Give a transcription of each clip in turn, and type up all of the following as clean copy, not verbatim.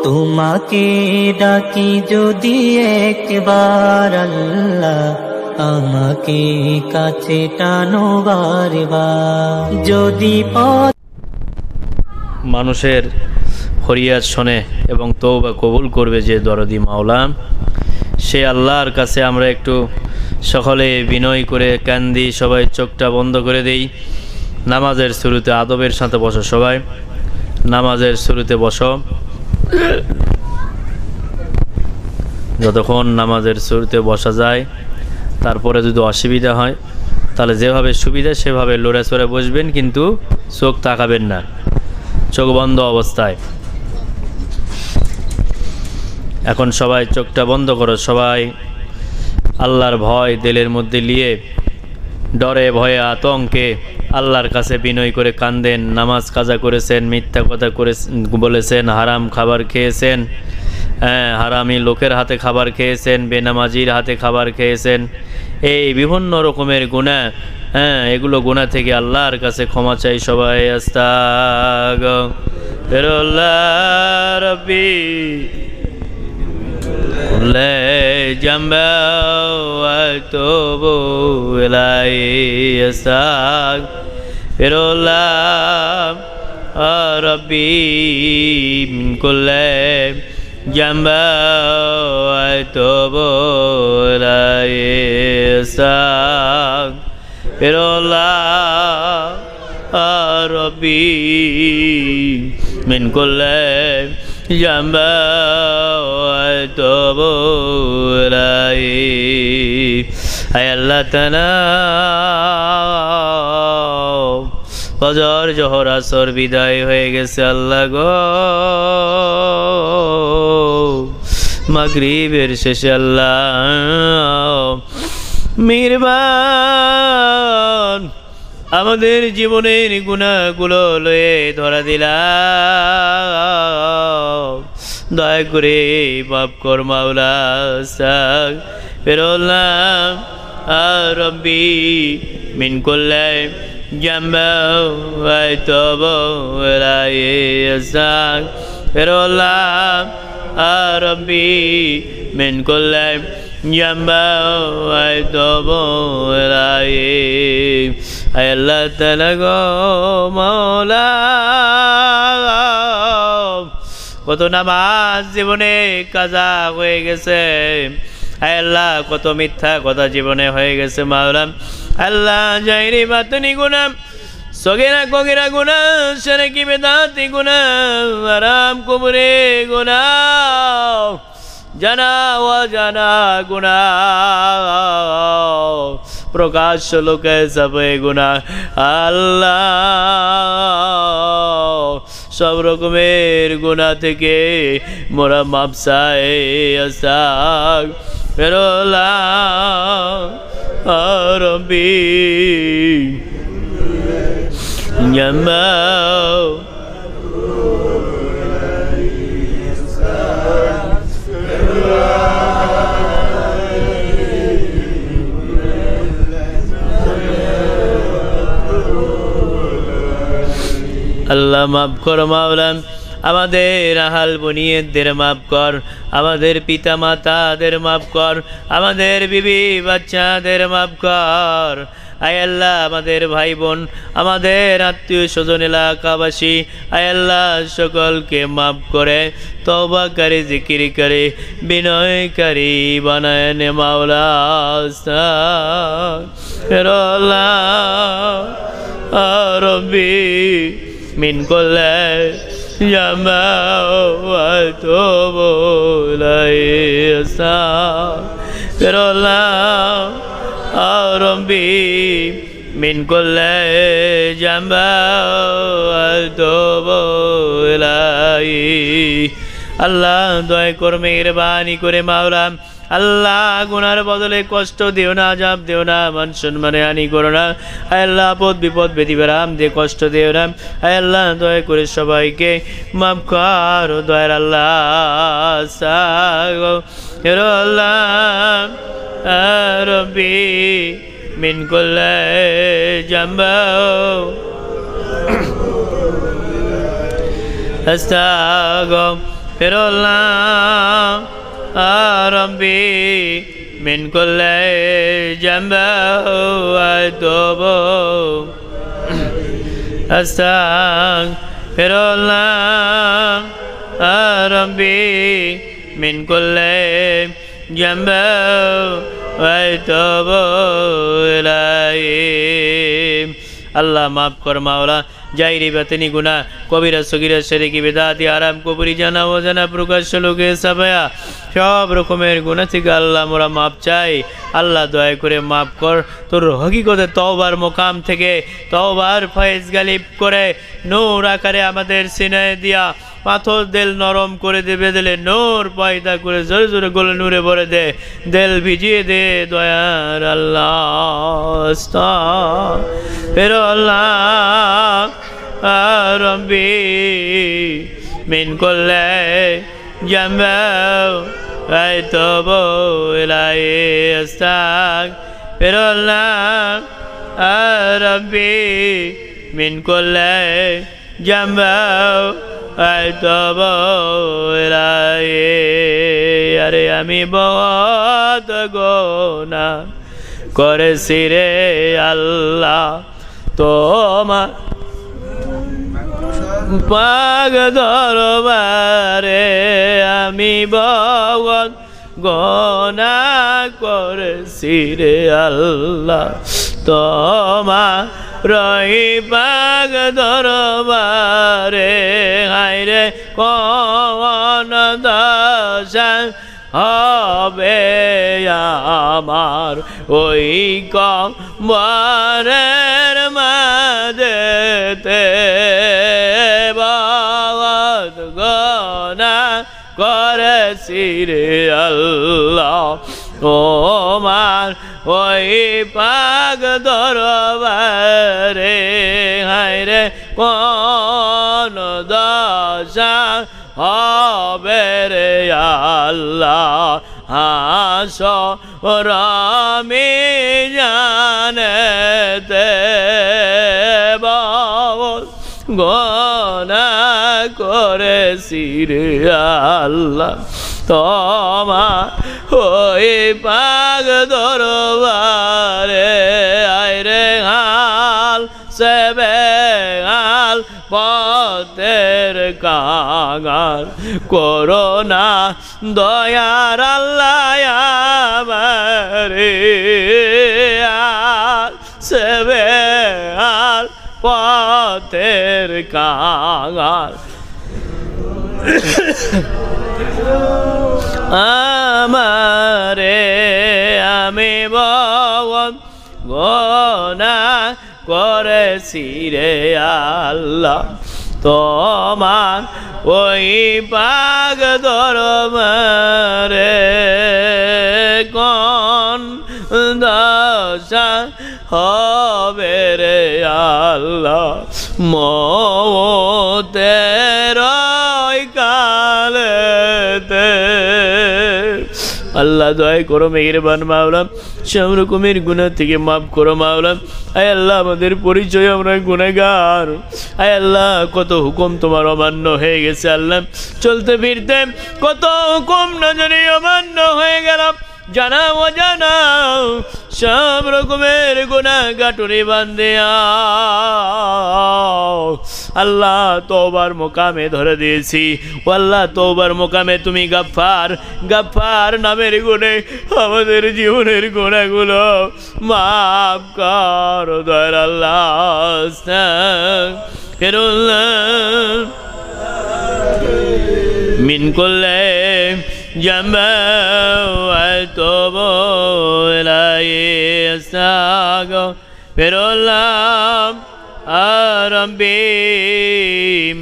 তোমাকে ডাকি যদি একবার আল্লাহ, আমাকে কাছে টানো বারবার। যদি মানুষের ফরিয়াদ শোনে এবং তওবা কবুল করবে যে দরদি মাওলা, সে আল্লাহর কাছে আমরা একটু সকলে বিনয় করে কান্দি, সবাই চোখটা বন্ধ করে দেই। নামাজের শুরুতে আদবের সাথে বসো, সবাই নামাজের শুরুতে বসো। যতক্ষণ নামাজের শুরুতে বসা যায়, তারপরে যদি অসুবিধা হয় তাহলে যেভাবে সুবিধা সেভাবে লড়ে চড়ে বসবেন, কিন্তু চোখ তাকাবেন না, চোখ বন্ধ অবস্থায়। এখন সবাই চোখটা বন্ধ করো, সবাই আল্লাহর ভয় দিলের মধ্যে নিয়ে ডরে ভয়ে আতঙ্কে আল্লাহর কাছে বিনয় করে কান্দেন। নামাজ কাজা করেছেন, মিথ্যা কথা বলেছেন, হারাম খাবার খেয়েছেন, হারামি লোকের হাতে খাবার খেয়েছেন, বেনামাজির হাতে খাবার খেয়েছেন, এই বিভিন্ন রকমের গুনাহ, এগুলো গুনাহ থেকে আল্লাহর কাছে ক্ষমা চাই সবাই। আস্তাগফিরুল্লাহ রাব্বি কুল্লা জামবা ওয়া আতুবু ইলাইহি। আস্তাগফিরুল্লাহ রাব্বি মিন কুল্লি জামবা ওয়া আতুবু ইলাইহি। আস্তাগফিরুল্লাহ রাব্বি মিন কুল্লি জামবা ওয়া আতুবু ইলাইহি। আয় আল্লাহ তাআলা, ফজর জোহর আসর বিদায় হয়ে গেছে আল্লাহ গো, মাগরিবের শেষে আল্লাহ মেহেরবান আমাদের জীবনের গুনাহগুলো লয়ে ধরা দিলাম, দয়া করে মাফ কর মাওলা। আস্তাগফিরুল্লাহ রাব্বি মিন কুল্লি জামবা ওয়া আতুবু ইলাইহি। আস্তাগফিরুল্লাহ রাব্বি মিন কুল্লি জামবা ওয়া আতুবু ইলাইহি। আয় আল্লাহ তাআলা গো মাওলা, কত নামাজ জীবনে কাজা হয়ে গেছে, আয় আল্লাহ কত মিথ্যা কথা জীবনে হয়ে গেছে মাওলা। আল্লাহ জাহিরি বাতিনি গুনাহ, সগীরা কবিরা গুনাহ, শিরকি বিদআতি গুনাহ, হারাম কুবরে গুনাহ, জানা অজানা গুনাহ, প্রকাশ্য লোকে সবে গুনাহ আল্লাহ, সব রকমের গুনাহ থেকে মোরা মাপ চাই। আস্তাগফিরুল্লাহ রাব্বি জামবা আল্লাহ মাফ কর মাওলা, আমাদের আহাল বনিয়তদের মাফ কর, আমাদের পিতা মাতাদের মাফ কর, আমাদের বিবি বাচ্চাদের মাফ কর। আয় আল্লাহ আমাদের ভাই বোন, আমাদের আত্মীয় স্বজন, এলাকাবাসী, আয় আল্লাহ সকলকে মাফ করে তওবাকারী জিকিরকারী বিনয়কারী বানায় নে মাওলা। আস্তাগফিরুল্লাহ রাব্বি মিন কুল্লি জামবা ওয়া আতুবু ইলাইহি। আস্তাগফিরুল্লাহ রাব্বি মিন কুল্লি জামবা ওয়া আতুবু ইলাইহি। আল্লাহ দয়া করে মেহেরবানি করে মাওলা, আল্লাহ গুনার বদলে কষ্ট দিও না, আযাব দিও না, মান সম্মানে হানি করো না। আয় আল্লাহ আপদ বিপদ ব্যতি বেরাম দিয়ে কষ্ট দিও না। আয় আল্লাহ দয়া করে সবাইকে মাফ কর দয়ার আল্লাহ। আস্তাগফিরুল্লাহ রাব্বি মিন কুল্লি জামবা আস্তাগফিরুল্লাহ الله ربي من كل جنب وأتوب أستغفر الله ربي من كل جنب وأتوب إليه আল্লাহ মাফ কর মাওলা জাইরি বাতিনি গুনাহ কবিরা সগীরা শিরকি বিদআতি আরাম কুফরি জানা ও জানা প্রকাশ্য লোকে সাবায়া সব রকমের গুনাহ থেকে আল্লাহ মোরা মাপ চাই আল্লাহ দয়া করে মাফ কর তোর হকিকতে তওবার মোকাম থেকে তওবার ফয়েজ গালিব করে নূর আকারে আমাদের সিনায় দিয়া পাথর দিল নরম করে দেবে দিলে নূর পয়দা করে জোরে জোরে গলে নূরে ভরে দে দিল ভিজিয়ে দে দয়ার আল্লাহ আস্তাগফিরুল্লাহ রব্বি মিন কুল্লি জামবি আতুবু ইলাইহি আস্তাগফিরুল্লাহ রব্বি মিন কুল্লি জামবি আতুবু ইলাইহি আরে আমি বহুত গুনাহ করেছি রে আল্লাহ তোমার পাক দরবারে আমি বহুত গুনাহ করেছি রে আল্লাহ তোমার রহি পাক দরবারে হায়রে কোন দশা হবে আমার ওই কবরের মাঝেতে বহুত গুনাহ করেছি রে আল্লাহ ওমার ওই পাক দরবারে হায়রে কোন দশা হবে রে আল্লাহ হাসরামি জানেতে বহুত গুনাহ করেছি রে আল্লাহ তোমার ওই পাক দরবারে আইরে হাল সেবে হাল পথের কাগাল করোনা দয়ার আল্লাহ আমারে হাল সেবে হাল পথের কাগাল আমারে আমি বহুত গুনাহ করেছি রে আল্লাহ তোমার ওই পাক দরবারে কোন দশা হবে রে আল্লাহ মওতের কালেতে আল্লাহ দয়া করো মেহেরবান মাওলা সব রকমের গুনাহ থেকে মাফ করো মাওলা আয় আল্লাহ আমাদের পরিচয় আমরা গুনাহগার আয় আল্লাহ কত হুকুম তোমার অমান্য হয়ে গেছে আল্লাহ চলতে ফিরতে কত হুকুম না জানি অমান্য হয়ে গেল জানা অজানা সব রকমের গুনাহ গাটুরি বান্দে আল্লাহ তওবার মোকামে ধরে দিয়েছি ও আল্লাহ তওবার মোকামে তুমি গাফফার গাফফার নামের গুণে আমাদের জীবনের গুনাহগুলো মাফ কর দয়ার আল্লাহ আস্তাগফিরুল্লাহ মিন কুল্লি জামবি আতুবু ইলাইহি আস্তাগফিরুল্লাহ রব্বি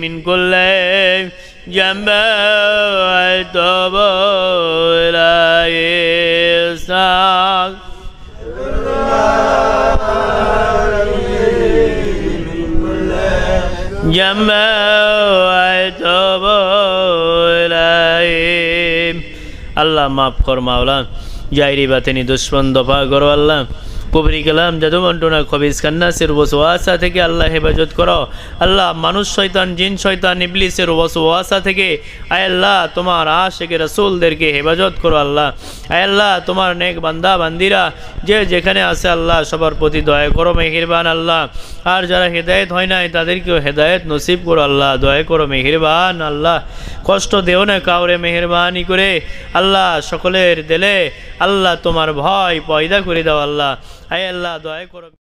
মিন কুল্লি জামবি আতুবু ইলাইহি আস্তাগফিরুল্লাহ জামবি আতুবু ইলাইহি আল্লাহ মাফ কর মাওলা জাইরি বাতিনি দুশ্মন দফা করো আল্লাহ কুফরি কালাম জাদু মন্ত্রণা খবিস খান্নাসের ওয়াসওয়াসা থেকে আল্লাহ হেফাজত করো। আল্লাহ মানুষ শয়তান জিন শয়তান ইবলিসের ওয়াসওয়াসা থেকে আয় আল্লাহ তোমার আশিকে রাসূলদেরকে হেফাজত করো। আল্লাহ আয় আল্লাহ তোমার নেক বান্দা বান্দিরা যে যেখানে আছে আল্লাহ সবার প্রতি দয়া করো মেহেরবান। আল্লাহ আর যারা হেদায়েত হয় নাই তাদেরকেও হেদায়েত নসিব করো। আল্লাহ দয়া করো মেহেরবান। আল্লাহ কষ্ট দেও না কাউরে মেহেরবানি করে। আল্লাহ সকলের দিলে আল্লাহ তোমার ভয় পয়দা করে দাও। আল্লাহ আয় আল্লাহ দয়া করো।